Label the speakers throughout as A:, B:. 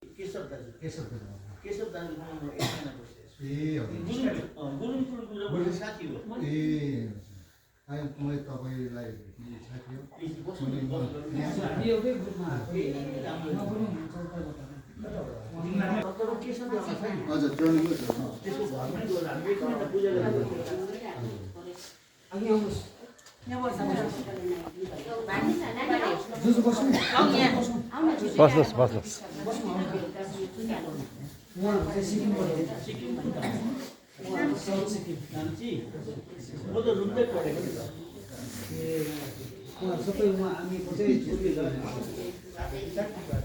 A: केशव दाजु
B: केशव
A: दाजुकोमा म 1 महिना बसेछु।
B: गुरुङपुरको
A: गुरुङपुरको साथी हो।
B: मैले तपाईँलाई भेट्ने इच्छा थियो।
C: हामी एउटै ग्रुपमा
B: हजुर जोडिएको छ।
A: त्यसको घरमै गएर हामी 1 महिना पूजा गरेको
C: अघि आउनुहोस्
D: बस्नुहोस्
C: उहाँहरू चाहिँ
A: सिक्किम नाम्ची म त रुम्दै पढेको नि त।
C: उहाँहरू सबै हामीको चाहिँ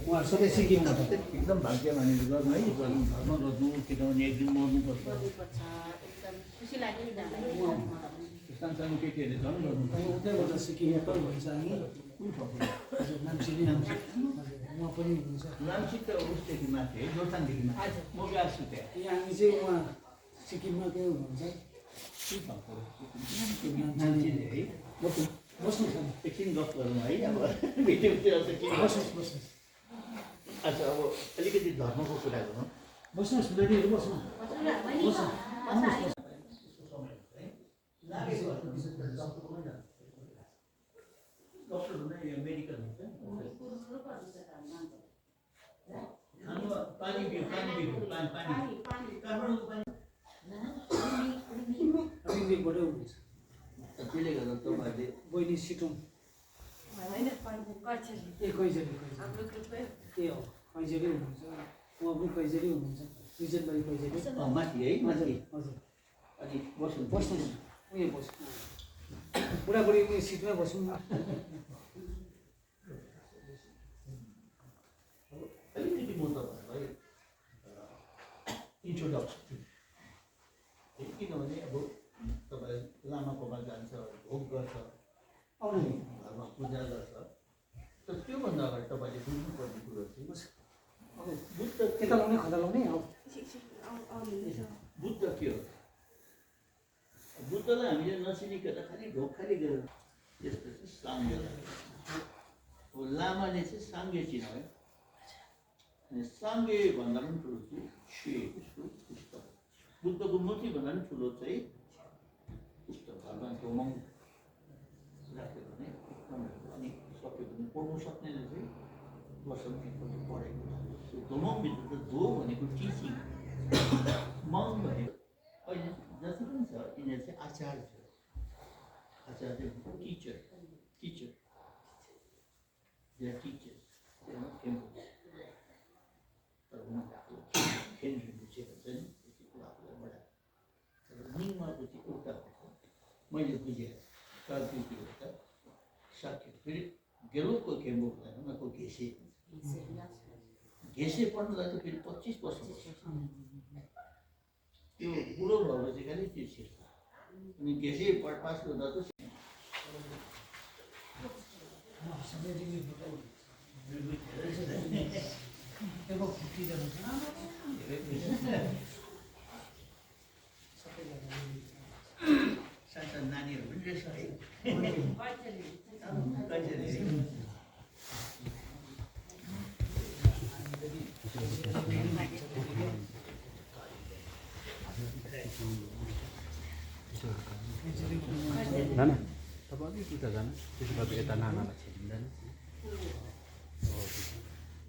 C: उहाँहरू सबै सिक्किमबाट
A: एकदम भाग्यमानीहरू गर्नु है, धर्म गर्नु, किनभने एक दिन मर्नुपर्छ। सानसानो केटीहरूले झन् गर्नु
C: उतैबाट सिक्किमबाट भन्छ हामी
A: कुन ठाउँको?
C: नाम्ची उहाँ पनि हुनुहुन्छ।
A: नाम्ची त उसदेखि माथि है, जोरथाङदेखि माथि। म गएको छु त्यहाँ।
C: यहाँ हामी चाहिँ उहाँ सिक्किममा के हुनुहुन्छ
A: कुन ठाउँको? नाम्चीले है।
C: बस्नुहोस् न
A: एकछिन गफ गरौँ है, अब भेट्यो त के
C: बस्नुहोस्
A: अच्छा, अब अलिकति धर्मको कुरा गरौँ।
C: बस्नुहोस् नानीहरू बस्नु
A: डक्टर हुँदा यो मेडिकल हुन्छ। पानी काठमाडौँको पानी
C: रिम्बिकबाटै हुनुहुन्छ।
A: त्यसले गर्दा तपाईँहरूले
C: बहिनी सिटौँ कैजरी ए हो कैजरी हुनुहुन्छ। उहाँ पनि कैजरी हुनुहुन्छ। रिजनबारी कैजरी
A: माथि है, माथि
C: हजुर।
A: अनि
C: बस्नुहोस् उयो बस्नु बुढाबुढी उयो सिटमै बस्नु न।
A: अलिकति म तपाईँहरूलाई इन्ट्रोडक्सन, किनभने अब तपाईँ लामाकोमा जान्छ, भोग गर्छ,
C: आउनु
A: घरमा पूजा गर्छ, तर त्योभन्दा अगाडि तपाईँले बुझ्नुपर्ने कुरो चाहिँ अब बुद्ध
C: यता लाउने खदा लाउने हो।
A: बुद्ध के हो? बुद्धलाई हामीले नचिनिकन खालि ढोकाले गरेर त्यस्तो चाहिँ साङ्गे हो। लामाले चाहिँ साङ्गे चिनायो। अनि साङ्गे भन्दा पनि ठुलो चाहिँ उसको पुस्तक। बुद्धको मूर्ति भन्दा पनि ठुलो चाहिँ पुस्तक। घरमा धोमङ राख्यो भने अनि सक्यो भने पढ्नु सक्नेले चाहिँ वर्षमा एकपल्ट पढेको। त्यो धोमङभित्र त धो भनेको टिचिङ, मङ भनेको अहिले जति पनि छ यिनीहरू चाहिँ आचार्य छ। आचार्य चाहिँ teacher they are teachers, they are not temples. तर उनीहरूको खेल्ने बुझेको चाहिँ त्यो कुरा आफूलाई बढायो। तर निङमाको चाहिँ एउटा हुन्छ मैले बुझेँ तर त्यो के हो त सक्यो। फेरि गेलुको खेम्बो हुँदैन, उनीहरूको घेसे पढ्नुलाई त फेरि 25 वर्ष बस्छ। त्यो बुढो भएर चाहिँ खालि त्यो सिक्छ। अनि घेसे पास गर्दा त सानो नानीहरू पनि रहेछ है।
D: नाना तपाईँ अलिक उता जानु, त्यसो भए यता नानालाई छिरिँदैन।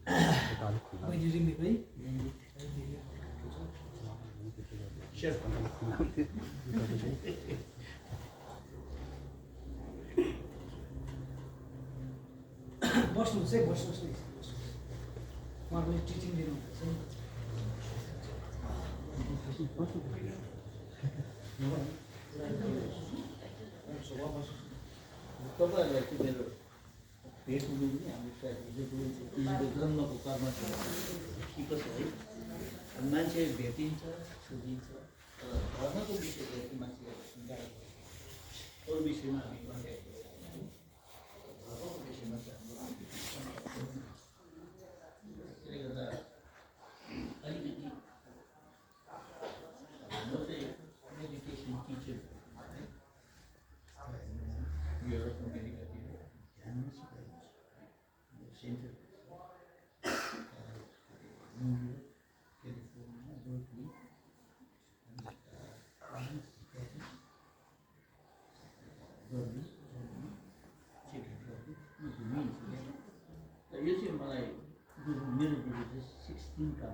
D: यता अलिक खुल्ला
C: बहिनी रिम्बिक है बस्नुहोस् है बस्नुहोस् न। उहाँहरूले टिचिङ दिनुहुन्छ।
A: तपाईँहरूलाई चाहिँ मेरो भेट हुनु पनि हाम्रो सायद हिजोको जन्मको कर्म छ ठिक छ है। मान्छे भेटिन्छ, सोधिन्छ, तर धर्मको विषयमा चाहिँ मान्छेलाई गाह्रो पर्छ। अरू विषयमा हामी भनिरहेको धर्मको विषयमा चाहिँ हाम्रो त्यसले गर्दा अलिकति म चाहिँ मेडिटेसन टिचर युरोपमा मेडिकल ध्यानमा सिकाइन्छ सेन्टर यो चाहिँ मलाई मेरो बुझी चाहिँ 16 का